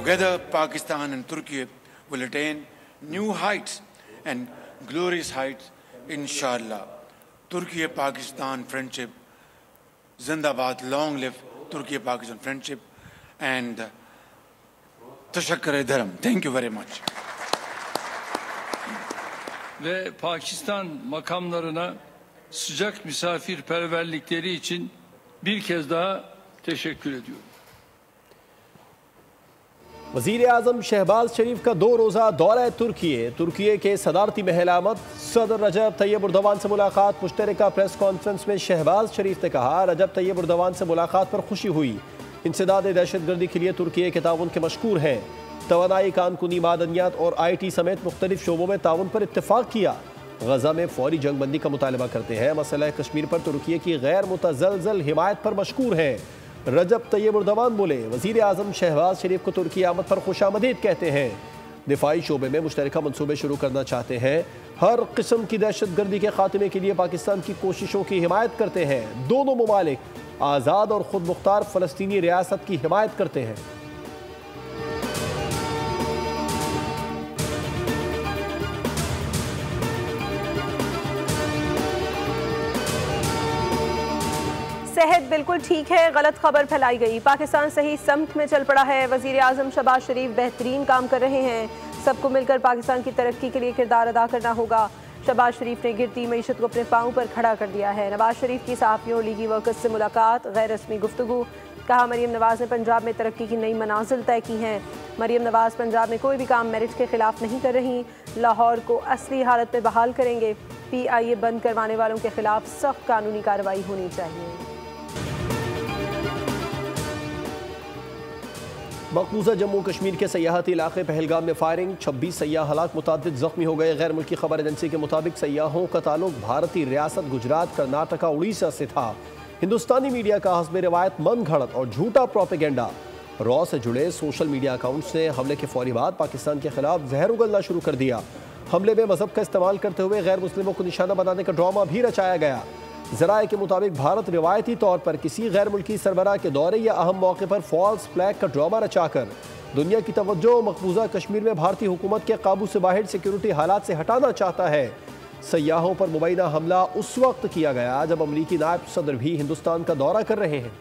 Together, Pakistan and Turkey will attain new heights and glorious heights, inshallah. Turkey-Pakistan friendship, Zindabad, long live Turkey-Pakistan friendship, and Tashakkar Dharam. Thank you very much. Ve Pakistan makamlarına sıcak misafirperverlikleri için bir kez daha teşekkür ediyorum. वज़ीर आज़म शहबाज शरीफ का 2 रोज़ा दौरा तुर्की के सदारती महलामत सदर रजब Tayyab Erdogan से मुलाकात। मुश्तरका press conference में शहबाज शरीफ ने कहा, रजब तैयब उर्दवान से मुलाकात पर खुशी हुई। इंसदाद दहशतगर्दी के लिए तुर्की के ताउन के मशकूर हैं। तवानाई, कानकुनी, मादनियात और IT समेत मुख्तलिफ शोबों में ताउन पर इत्तेफाक किया। गजा में फौरी जंगबंदी का मुतालबा करते हैं। मसला कश्मीर पर तुर्की की गैर मुतज़लज़ल हिमायत पर मशकूर हैं। रजब तैयब उर्दवान बोले, वज़ीर आज़म शहबाज शरीफ को तुर्की आमद पर खुशामदीद कहते हैं। दिफाई शोबे में मुश्तरका मनसूबे शुरू करना चाहते हैं। हर किस्म की दहशतगर्दी के खात्मे के लिए पाकिस्तान की कोशिशों की हिमायत करते हैं। दोनों ममालिक आज़ाद और खुद मुख्तार फ़लस्तीनी रियासत की हिमायत करते हैं। सेहत बिल्कुल ठीक है, गलत खबर फैलाई गई। पाकिस्तान सही समत में चल पड़ा है। वज़ीर आज़म शहबाज शरीफ बेहतरीन काम कर रहे हैं। सबको मिलकर पाकिस्तान की तरक्की के लिए किरदार अदा करना होगा। शहबाज शरीफ ने गिरती मईशत को अपने पाँव पर खड़ा कर दिया है। नवाज शरीफ की सहाफ़ियों और लीगी वर्कर्स से मुलाकात, गैर रस्मी गुफ्तगू। कहा, मरीम नवाज ने पंजाब में तरक्की की नई मनाजिल तय की हैं। मरीम नवाज पंजाब में कोई भी काम मेरिट के खिलाफ नहीं कर रही। लाहौर को असली हालत में बहाल करेंगे। PIA बंद करवाने वालों के खिलाफ सख्त कानूनी कार्रवाई होनी चाहिए। मकबूजा जम्मू कश्मीर के सयाहती इलाके पहलगाम में फायरिंग, 26 सयाह हलाक, मुतादिद जख्मी हो गए। गैर मुल्की खबर एजेंसी के मुताबिक सयाहों का ताल्लुक भारतीय रियासत गुजरात, कर्नाटका, उड़ीसा से था। हिंदुस्तानी मीडिया का हस्ब रिवायत मन घड़त और झूठा प्रोपेगेंडा। रॉ से जुड़े सोशल मीडिया अकाउंट्स ने हमले के फौरी बाद पाकिस्तान के खिलाफ जहर उगलना शुरू कर दिया। हमले में मजहब का इस्तेमाल करते हुए गैर मुस्लिमों को निशाना बनाने का ड्रामा भी रचाया गया। ज़राए के मुताबिक भारत रिवायती तौर पर किसी गैर मुल्की सरबराह के दौरे या अहम मौके पर फॉल्स फ्लैग का ड्रामा रचाकर दुनिया की तवज्जो मकबूजा कश्मीर में भारतीय हुकूमत के काबू से बाहर सिक्योरिटी हालात से हटाना चाहता है। सयाहों पर मुबैना हमला उस वक्त किया गया जब अमरीकी नायब सदर भी हिंदुस्तान का दौरा कर रहे हैं।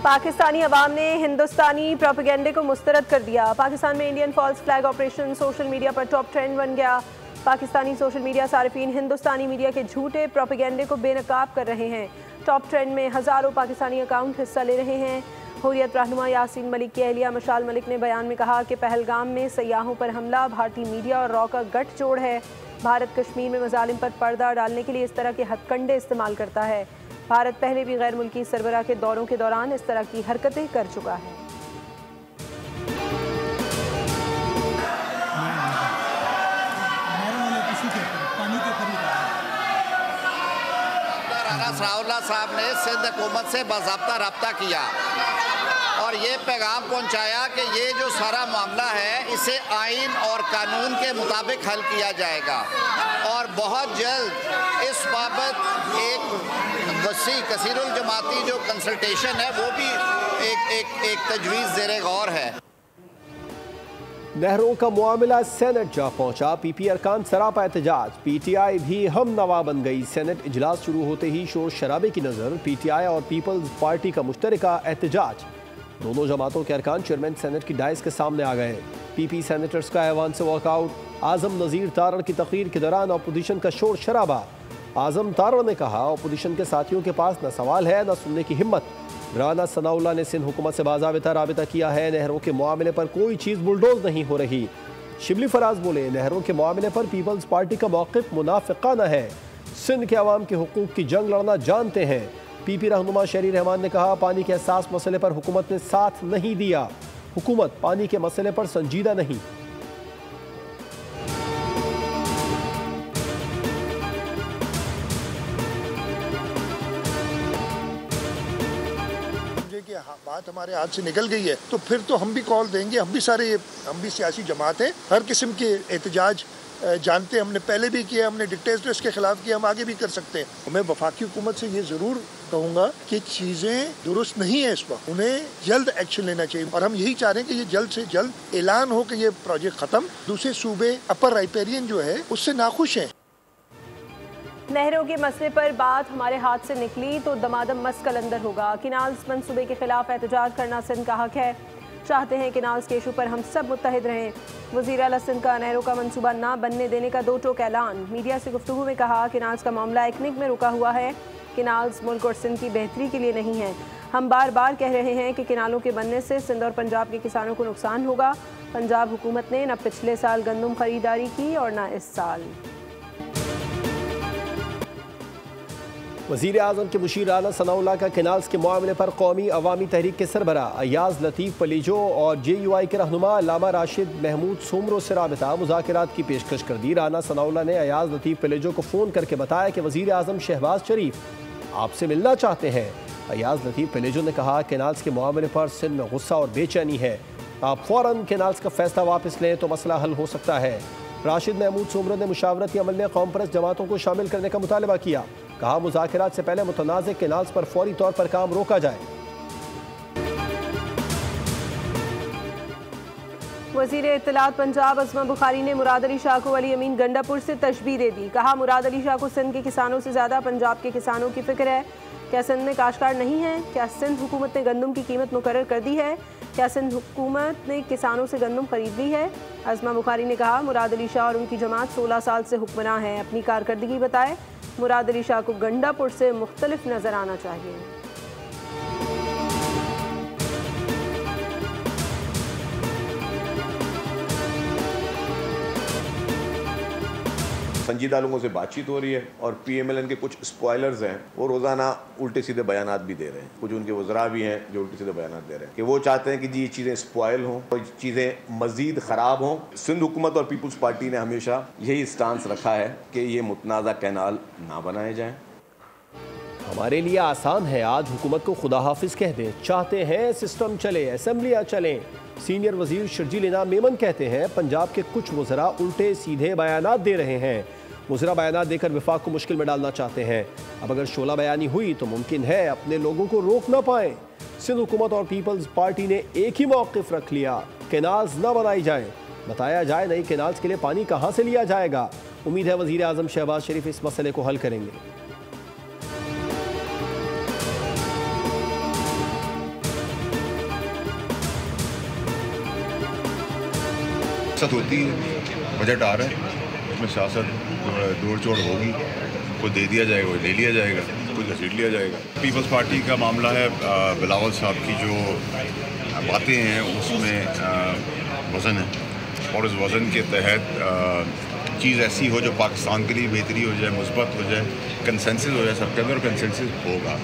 पाकिस्तानी अवाम ने हिंदुस्तानी प्रोपेगेंडे को मुस्तरद कर दिया। पाकिस्तान में Indian false flag operation social media पर टॉप ट्रेंड बन गया। पाकिस्तानी सोशल मीडिया सारिफीन हिंदुस्तानी मीडिया के झूठे प्रोपेगेंडे को बेनकाब कर रहे हैं। टॉप ट्रेंड में हज़ारों पाकिस्तानी अकाउंट हिस्सा ले रहे हैं। हुर्रियत रहनुमा यासीन मलिक की अहलिया मशाल मलिक ने बयान में कहा कि पहलगाम में सयाहों पर हमला भारतीय मीडिया और रॉ का गठजोड़ है। भारत कश्मीर में मजालिम पर पर्दा डालने के लिए इस तरह के हथकंडे इस्तेमाल करता है। भारत पहले भी गैर मुल्की सरबराह के दौरों के दौरान इस तरह की हरकतें कर चुका है। सराउल्लाह साहब ने सिंध हुकूमत से बाज़ाब्ता रब्ता किया और ये पैगाम पहुंचाया कि ये जो सारा मामला है इसे आइन और कानून के मुताबिक हल किया जाएगा और बहुत जल्द इस बाबत एक वसी कसीरुल जमाती जो कंसल्टेशन है वो भी एक तजवीज़ ज़ेरे गौर है। नहरों का मामला सेनेट जा पहुंचा। PP अरकान सरापा एहतजाज। PTI भी हम नवा बन गई। सेनेट इजलास शुरू होते ही शोर शराबे की नज़र। PTI और पीपल्स पार्टी का मुश्तरका एहतजाज। दोनों जमातों के अरकान चेयरमैन सेनेट की डायस के सामने आ गए। PP सेनेटर्स का ऐवान से वॉकआउट। आज़म नज़ीर तारड़ की तकरीर के दौरान अपोजिशन का शोर शराबा। आज़म तारड़ ने कहा, अपोजिशन के साथियों के पास न सवाल है न सुनने की हिम्मत। राना सनाउल्लाह ने सिंध हुकूमत से बाज़ाबिता राबिता किया है। नहरों के मामले पर कोई चीज़ बुलडोज नहीं हो रही। शिबली फराज बोले, नहरों के मामले पर पीपल्स पार्टी का मौक़िफ़ मुनाफिकाना है। सिंध के अवाम के हुकूक की जंग लड़ना जानते हैं। PP रहनुमा शहरी रहमान ने कहा, पानी के हसास मसले पर हुकूमत ने साथ नहीं दिया। हुकूमत पानी के मसले पर संजीदा नहीं। बात हमारे हाथ से निकल गई है तो फिर तो हम भी कॉल देंगे। हम भी सियासी जमात हैं, हर किस्म के एहतजाज जानते हैं, हमने पहले भी किया, हमने डिक्टेटर्स के खिलाफ किया, हम आगे भी कर सकते हैं। मैं वफाकी हुकूमत से ये ज़रूर कहूँगा कि चीज़ें दुरुस्त नहीं है इस वक्त, उन्हें जल्द एक्शन लेना चाहिए और हम यही चाह रहे हैं कि ये जल्द से जल्द ऐलान हो कि ये प्रोजेक्ट ख़त्म। दूसरे सूबे अपर राइपेरियन जो है उससे नाखुश हैं। नहरों के मसले पर बात हमारे हाथ से निकली तो दमादम मस्कल अंदर होगा। किनाल्स मंसूबे के खिलाफ एहतजाज करना सिंध का हक है। चाहते हैं किनाल्स के इशू पर हम सब मुत्तहिद रहें। वज़ीर आला सिंध का नहरों का मंसूबा ना बनने देने का दो टोक ऐलान। मीडिया से गुफ्तगू में कहा किनाल्स का मामला एकनिक में रुका हुआ है। किनाल्स मुल्क और सिंध की बेहतरी के लिए नहीं है। हम बार बार कह रहे हैं कि किनालों के बनने से सिंध और पंजाब के किसानों को नुकसान होगा। पंजाब हुकूमत ने न पिछले साल गंदम खरीदारी की और न इस साल। वज़ीर आज़म के मुशीर राना सनाउल्लाह का किनाल्स के मामले पर कौमी अवामी तहरीक के सरबरा अयाज लतीफ़ पलीजो और JUI के रहनुमा अल्लामा राशिद महमूद सोमरो से राबिता मुज़ाकरात की पेशकश कर दी। राना सनाउल्लाह ने अयाज लतीफ़ पलीजो को फ़ोन करके बताया कि वज़ीर आज़म शहबाज शरीफ आपसे मिलना चाहते हैं। अयाज लतीफ़ पलीजो ने कहा किनाल्स के मामले पर सिंध में गुस्सा और बेचैनी है, आप फ़ौरन किनाल्स का फैसला वापस लें तो मसला हल हो सकता है। राशिद महमूद सोमरो ने मुशावरती अमल में कौम परस्त जमातों को शामिल करने का मुतालबा किया। कहा मुज़ाकरात से पहले मुतनाज़ किनाल्स पर फौरी तौर पर काम रोका जाए। वज़ीर इत्तलात पंजाब अज़मा बुखारी ने मुराद अली शाह को अली अमीन गंडापुर से तशबीह दे दी। कहा मुराद अली शाह को सिंध के किसानों से ज़्यादा पंजाब के किसानों की फिक्र है। क्या सिंध में काश्तकार नहीं है? क्या सिंध हुकूमत ने गंदम की कीमत मुकर्रर कर दी है? क्या सिंध हुकूमत ने किसानों से गंदम खरीद ली है? अज़मा बुखारी ने कहा मुराद अली शाह और उनकी जमात 16 साल से हुक्मरान है, अपनी कारकर्दगी बताए। मुराद अली शाह को गंडापुर से मुख्तलिफ नजर आना चाहिए। संजीदा लोगों से बातचीत हो रही है और PMLN के कुछ स्पॉयलर्स हैं, वो रोज़ाना उल्टे सीधे बयानात भी दे रहे हैं। कुछ उनके वज़रा भी हैं जो उल्टे सीधे बयानात दे रहे हैं कि वो चाहते हैं कि जी ये चीज़ें स्पॉयल हों और चीज़ें मज़ीद ख़राब हों। सिंध हुकूमत और पीपल्स पार्टी ने हमेशा यही स्टांस रखा है कि ये मुतनाज़ा कैनाल ना बनाए जाएँ। हमारे लिए आसान है आज हुकूमत को खुदा हाफिज कह दें, चाहते हैं सिस्टम चले, असम्बलियाँ चलें। सीनियर वजीर शर्जील इनाम मेमन कहते हैं पंजाब के कुछ वज़रा उल्टे सीधे बयानात दे रहे हैं। वज़रा बयानात देकर विफाक को मुश्किल में डालना चाहते हैं। अब अगर शोला बयानी हुई तो मुमकिन है अपने लोगों को रोक ना पाएँ। सिंध हुकूमत और पीपल्स पार्टी ने एक ही मौक़िफ़ रख लिया, कैनाल्स न बनाई जाएँ। बताया जाए नई कैनाल्स के लिए पानी कहाँ से लिया जाएगा। उम्मीद है वज़ीर आज़म शहबाज शरीफ इस मसले को हल करेंगे। होती है, बजट आ रहा है, उसमें सियासत दौड़ चौड़ होगी, कोई दे दिया जाएगा, कोई ले लिया जाएगा, कोई घसीट लिया जाएगा। पीपल्स पार्टी का मामला है, बिलावल साहब की जो बातें हैं उसमें वज़न है और उस वज़न के तहत चीज़ ऐसी हो जो पाकिस्तान के लिए बेहतरी हो जाए, मुस्बत हो जाए, कंसेंसस हो जाए, सबके अंदर कंसेंसस होगा।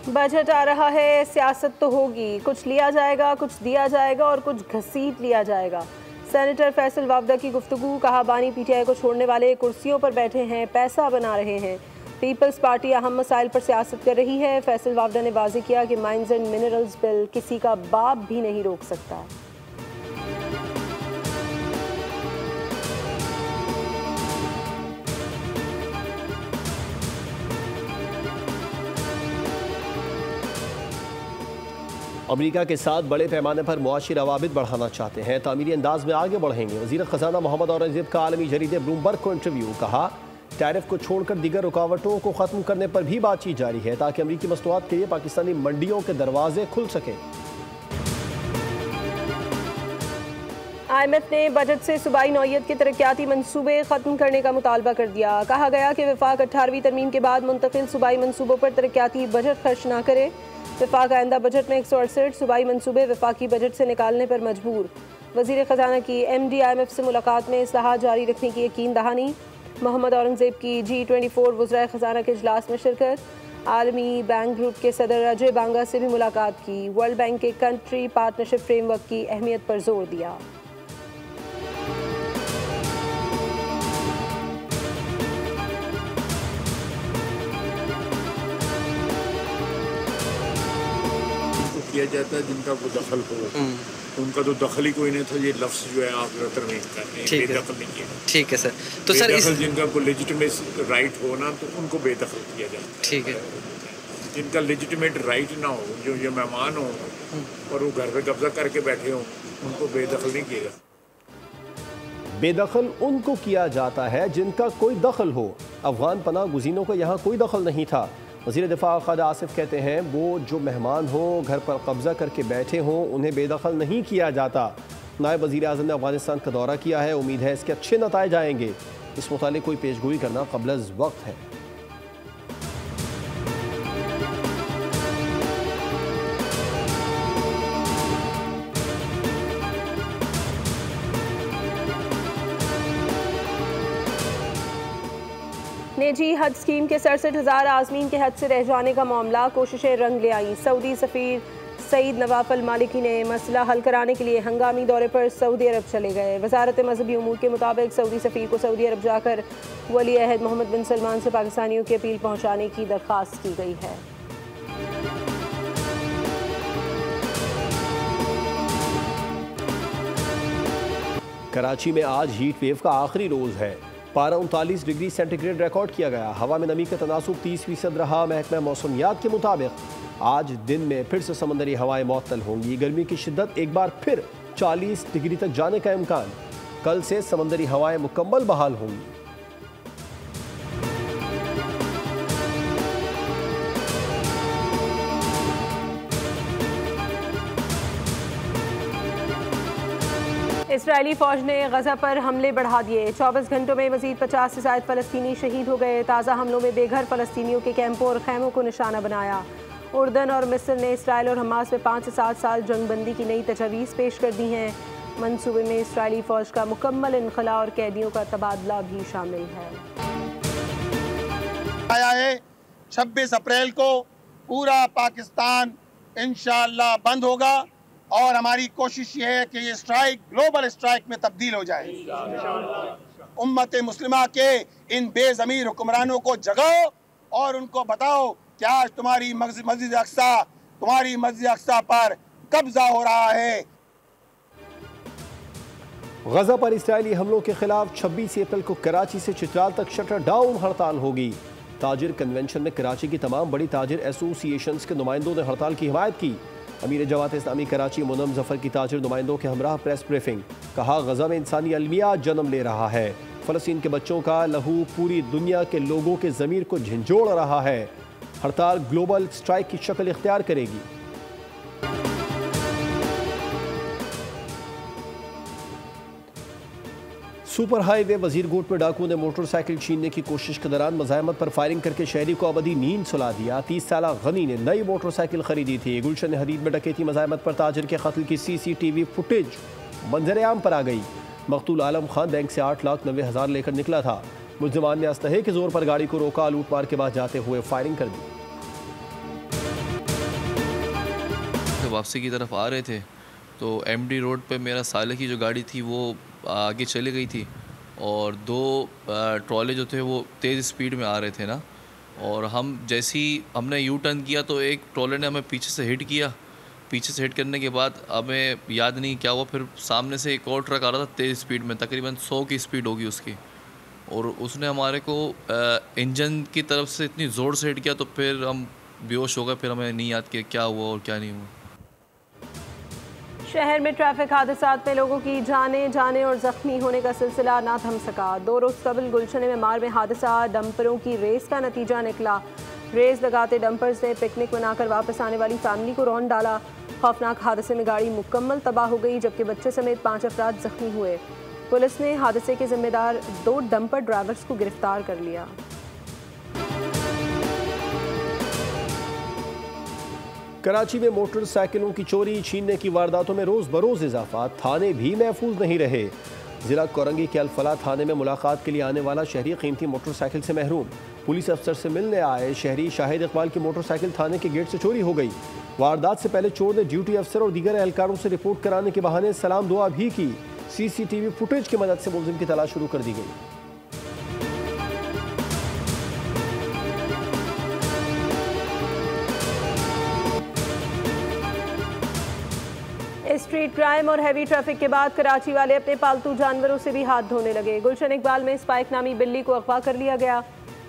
बजट आ रहा है, सियासत तो होगी, कुछ लिया जाएगा, कुछ दिया जाएगा और कुछ घसीट लिया जाएगा। सेनेटर फैसल वावदा की गुफ्तगू। कहा बानी PTI को छोड़ने वाले कुर्सियों पर बैठे हैं, पैसा बना रहे हैं। पीपल्स पार्टी अहम मसाइल पर सियासत कर रही है। फैसल वावदा ने वाज़ेह किया कि माइंस एंड मिनरल्स बिल किसी का बाप भी नहीं रोक सकता। अमेरिका के साथ बड़े पैमाने पर मुआशी रवाबित बढ़ाना चाहते हैं, तामीरी अंदाज में आगे बढ़ेंगे। वज़ीर ख़ज़ाना मोहम्मद औरंगज़ेब का आलमी जरीदे ब्लूमबर्ग को इंटरव्यू। कहा टैरिफ को छोड़कर दीगर रुकावटों को ख़त्म करने पर भी बातचीत जारी है ताकि अमरीकी मसनूआत के लिए पाकिस्तानी मंडियों के दरवाजे खुल सकें। IMF ने बजट से सूबाई नौइयत के तरक्याती मनसूबे ख़त्म करने का मुतालबा कर दिया। कहा गया कि वफाक 18वीं तरमीम के बाद मुंतकिल सूबाई मनसूबों पर तरक्याती बजट खर्च न करे। वफाक आइंदा बजट में 168 सूबाई मनसूबे वफाकी बजट से निकालने पर मजबूर। वज़ीर ख़ज़ाना की MD IMF से मुलाकात में इस्लाहात जारी रखने की यकीन दहानी। मोहम्मद औरंगज़ेब की G24 वज़राए ख़ज़ाना के इजलास में शिरकत। आलमी बैंक ग्रुप के सदर अजय बांगा से भी मुलाकात की। वर्ल्ड बैंक के कंट्री पार्टनरशिप फ्रेमवर्क की अहमियत पर जोर दिया। किया जाता है जिनका कोई दखल हो। उनका तो दखल ही कोई नहीं था। ये लफ्ज़ जो है आप तरमीम कर रहे हैं, बेदखल नहीं किया। ठीक है सर। तो सर जिनका कोई लेजिटिमेट राइट हो ना तो उनको बेदखल किया जाए। ठीक है। जिनका लेजिटिमेट राइट ना हो, जो ये मेहमान हो और वो घर पे कब्जा करके बैठे हो, उनको बेदखल नहीं किया जाता। बेदखल उनको किया जाता है जिनका कोई दखल हो। अफगान पनाह गुज़ीनों का यहाँ कोई दखल नहीं था। वज़ीर दिफ़ा ख्वाजा आसिफ कहते हैं वो जो मेहमान हो, घर पर कब्जा करके बैठे हों, उन्हें बेदखल नहीं किया जाता। नायब वज़ीर आज़म ने अफ़गानिस्तान का दौरा किया है, उम्मीद है इसके अच्छे नताइज आएंगे। इस मुतालिक कोई पेशगोई करना क़ब्ल वक्त है। निजी हज स्कीम के 67,000 आज़मीन के हज से रह जाने का मामला, कोशिशें रंग ले आई। सऊदी सफ़ीर सईद नवाफ अल मालिकी ने मसला हल कराने के लिए हंगामी दौरे पर सऊदी अरब चले गए। वजारत मजहबी उमूर के मुताबिक सऊदी सफ़ीर को सऊदी अरब जाकर वली अहद मोहम्मद बिन सलमान से पाकिस्तानियों की अपील पहुँचाने की दरख्वास्त की गई है। कराची में आज हीट वेव का आखिरी रोज़ है। पारा 39 डिग्री सेंटीग्रेड रिकॉर्ड किया गया। हवा में नमी का तनासुब 30% रहा। महकमा मौसमियात के मुताबिक आज दिन में फिर से समंदरी हवाएं मुअत्तल होंगी। गर्मी की शिद्दत एक बार फिर 40 डिग्री तक जाने का इम्कान। कल से समंदरी हवाएं मुकम्मल बहाल होंगी। इसराइली फ़ौज ने गज़ा पर हमले बढ़ा दिए। 24 घंटों में मज़ीद 50 से ज़ायद फ़लस्तीनी शहीद हो गए। ताज़ा हमलों में बेघर फ़लस्तीनियों के कैंपों और खैमों को निशाना बनाया। उर्दन और मिस्र ने इसराइल और हमास में 5 से 7 साल जंगबंदी की नई तजवीज़ पेश कर दी हैं। मनसूबे में इसराइली फ़ौज का मुकम्मल इनखला और कैदियों का तबादला भी शामिल है। आया है 26 अप्रैल को पूरा पाकिस्तान इंशाअल्लाह बंद होगा और हमारी कोशिश ये है कि ये स्ट्राइक ग्लोबल स्ट्राइक में तब्दील हो जाए। उम्मत मुस्लिमा के इन बेज़मीर हुक्मरानों को जगाओ और उनको बताओ कि आज तुम्हारी मस्जिद अक्सा पर कब्जा हो रहा है। गजा पर इस्राइली हमलों के खिलाफ 26 अप्रैल को कराची से चित्राल तक शटर डाउन हड़ताल होगी। ताजिर कन्वेंशन में कराची की तमाम बड़ी ताजिर एसोसिएशंस के नुमाइंदों ने हड़ताल की हिमायत की। अमीर जमात इस्लामी कराची मुनम जफर की ताजिर नुमाइंदों के हमरा प्रेस ब्रीफिंग। कहा गजा में इंसानी अलमिया जन्म ले रहा है। फ़लस्तीन के बच्चों का लहू पूरी दुनिया के लोगों के ज़मीर को झंझोड़ रहा है। हड़ताल ग्लोबल स्ट्राइक की शक्ल इख्तियार करेगी। सुपर हाईवे वजीरकोट में डाकू ने मोटरसाइकिल छीनने की कोशिश के दौरान मज़ाहमत पर फायरिंग करके शहरी को अबदी नींद सुला दिया। 30 साल गनी ने नई मोटरसाइकिल खरीदी थी। गुलशन हदीद में डकैती मज़ाहमत पर ताजिर के कत्ल की CCTV फुटेज मंजर-ए-आम पर आ गई। मकतूल आलम खान बैंक से 8,90,000 लेकर निकला था। मुल्ज़िमान ने असलहे के जोर पर गाड़ी को रोका, लूटमार के बाद जाते हुए फायरिंग कर दी। वापसी की तरफ आ रहे थे तो MD रोड पे मेरा साले की जो गाड़ी थी वो आगे चली गई थी और 2 ट्रॉले जो थे वो तेज़ स्पीड में आ रहे थे ना, और हम जैसे ही हमने यू टर्न किया तो एक ट्रॉले ने हमें पीछे से हिट किया। पीछे से हिट करने के बाद हमें याद नहीं क्या हुआ, फिर सामने से एक और ट्रक आ रहा था तेज़ स्पीड में, तकरीबन 100 की स्पीड होगी उसकी, और उसने हमारे को इंजन की तरफ से इतनी ज़ोर से हिट किया तो फिर हम बेहोश हो गए। फिर हमें नहीं याद किया क्या हुआ और क्या नहीं हुआ। शहर में ट्रैफिक हादसात में लोगों की जाने और जख्मी होने का सिलसिला ना थम सका। 2 रोज़ कबल गुलशन में मार में हादसा, डंपरों की रेस का नतीजा निकला। रेस लगाते डंपर्स ने पिकनिक मनाकर वापस आने वाली फैमिली को रौंद डाला। खौफनाक हादसे में गाड़ी मुकम्मल तबाह हो गई, जबकि बच्चे समेत 5 अफराद जख्मी हुए। पुलिस ने हादसे के जिम्मेदार 2 डंपर ड्राइवर्स को गिरफ्तार कर लिया। कराची में मोटरसाइकिलों की चोरी छीनने की वारदातों में रोज़ बरोज़ इजाफा। थाने भी महफूज नहीं रहे। जिला कोरंगी के अलफला थाने में मुलाकात के लिए आने वाला शहरी कीमती मोटरसाइकिल से महरूम। पुलिस अफसर से मिलने आए शहरी शाहिद इकबाल की मोटरसाइकिल थाने के गेट से चोरी हो गई। वारदात से पहले चोर ने ड्यूटी अफसर और दीगर एहलकारों से रिपोर्ट कराने के बहाने सलाम दुआ भी की। CCTV फुटेज की मदद से मुलजिम की तलाश शुरू कर दी गई। स्ट्रीट क्राइम और हैवी ट्रैफिक के बाद कराची वाले अपने पालतू जानवरों से भी हाथ धोने लगे। गुलशन इकबाल में स्पाइक नामी बिल्ली को अगवा कर लिया गया।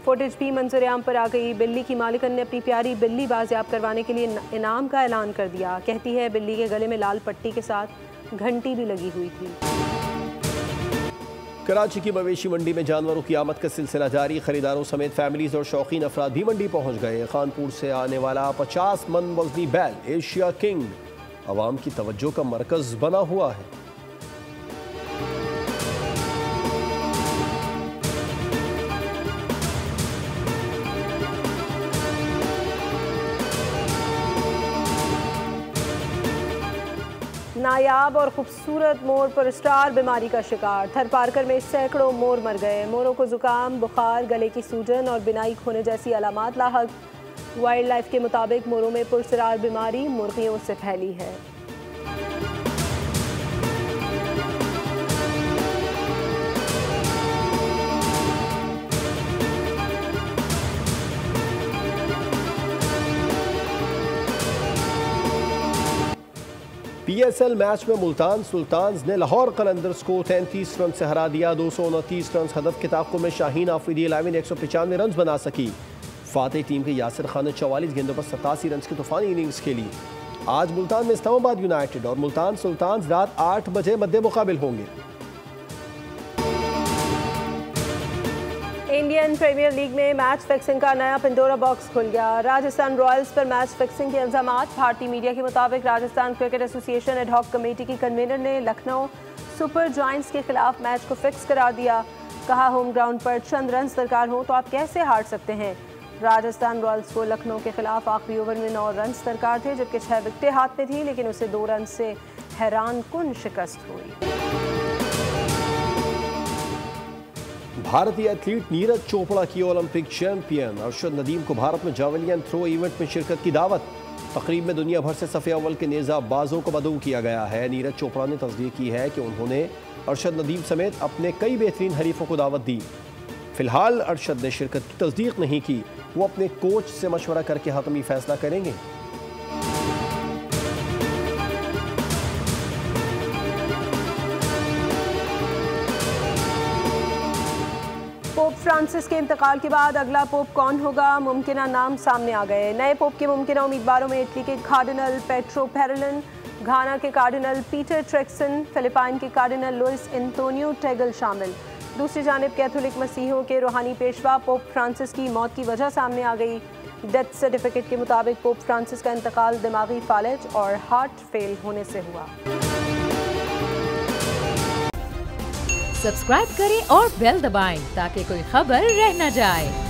फुटेज भी मंजर-ए-आम पर आ गई। बिल्ली की मालिकन ने अपनी प्यारी बिल्ली बाजियाब करवाने के लिए इनाम का ऐलान कर दिया। कहती है बिल्ली के गले में लाल पट्टी के साथ घंटी भी लगी हुई थी। कराची की मवेशी मंडी में जानवरों की आमद का सिलसिला जारी। खरीदारों समेत फैमिलीज और शौकीन अफराद भी मंडी पहुंच गए। खानपुर से आने वाला 50 मन वजनी बैल एशिया किंग अवाम की तवज्जो का मरकज बना हुआ है। नायाब और खूबसूरत मोर पर स्टार बीमारी का शिकार। थर पारकर में सैकड़ों मोर मर गए। मोरों को जुकाम, बुखार, गले की सूजन और बिनाई खोने जैसी अलामात लाहक। वाइल्ड लाइफ के मुताबिक मोरों में पुरसरार बीमारी मुर्गियों से फैली है। PSL मैच में मुल्तान सुल्तान्स ने लाहौर कलंदर्स को 33 रन से हरा दिया। 229 रन हदफ के ताक़ुब में शाहीन आफरीदी 195 रन बना सकी। फातेह टीम के यासिर खान ने 44 गेंदों पर 87 रन की तूफानी इनिंग्स खेली। आज मुल्तान में इस्लामाबाद यूनाइटेड और मुल्तान सुल्तान्स रात 8 बजे मद्दे मुकाबिल होंगे। इंडियन प्रीमियर लीग में मैच फिक्सिंग का नया पिंडोरा बॉक्स खुल गया। राजस्थान रॉयल्स पर मैच फिक्सिंग के इल्जामात। भारतीय मीडिया के मुताबिक Rajasthan cricket association ad hoc committee की कन्वीनर ने लखनऊ सुपर जायंट्स के खिलाफ मैच को फिक्स करार दिया। कहा, होम ग्राउंड पर चंद रन दरकार हो तो आप कैसे हार सकते हैं। राजस्थान रॉयल्स को लखनऊ के खिलाफ आखिरी ओवर में 9 रन दरकार थे, जबकि 6 विकेटें हाथ में थी, लेकिन उसे 2 रन से हैरान कुन शिकस्त हुई। भारतीय एथलीट नीरज चोपड़ा की ओलंपिक चैंपियन अरशद नदीम को भारत में जावलियन थ्रो इवेंट में शिरकत की दावत। तकरीब में दुनिया भर से सफ़े अव्वल के नेज़ाबाजों को मदऊ किया गया है। नीरज चोपड़ा ने तस्दीक की है कि उन्होंने अरशद नदीम समेत अपने कई बेहतरीन हरीफों को दावत दी। फिलहाल अरशद ने शिरकत की तस्दीक नहीं की। वो अपने कोच से मशवरा करके हतमी फैसला करेंगे। पोप फ्रांसिस के इंतकाल के बाद अगला पोप कौन होगा, मुमकिना नाम सामने आ गए। नए पोप के मुमकिना उम्मीदवारों में इटली के कार्डिनल पेट्रो पेरेलिन, घाना के कार्डिनल पीटर ट्रेक्सन, फिलिपाइन के कार्डिनल लुइस एंटोनियो टेगल शामिल। दूसरी जानिब कैथोलिक मसीहों के रूहानी पेशवा पोप फ्रांसिस की मौत की वजह सामने आ गई। डेथ सर्टिफिकेट के मुताबिक पोप फ्रांसिस का इंतकाल दिमागी फालिज और हार्ट फेल होने से हुआ। सब्सक्राइब करें और बेल दबाएं ताकि कोई खबर रह न जाए।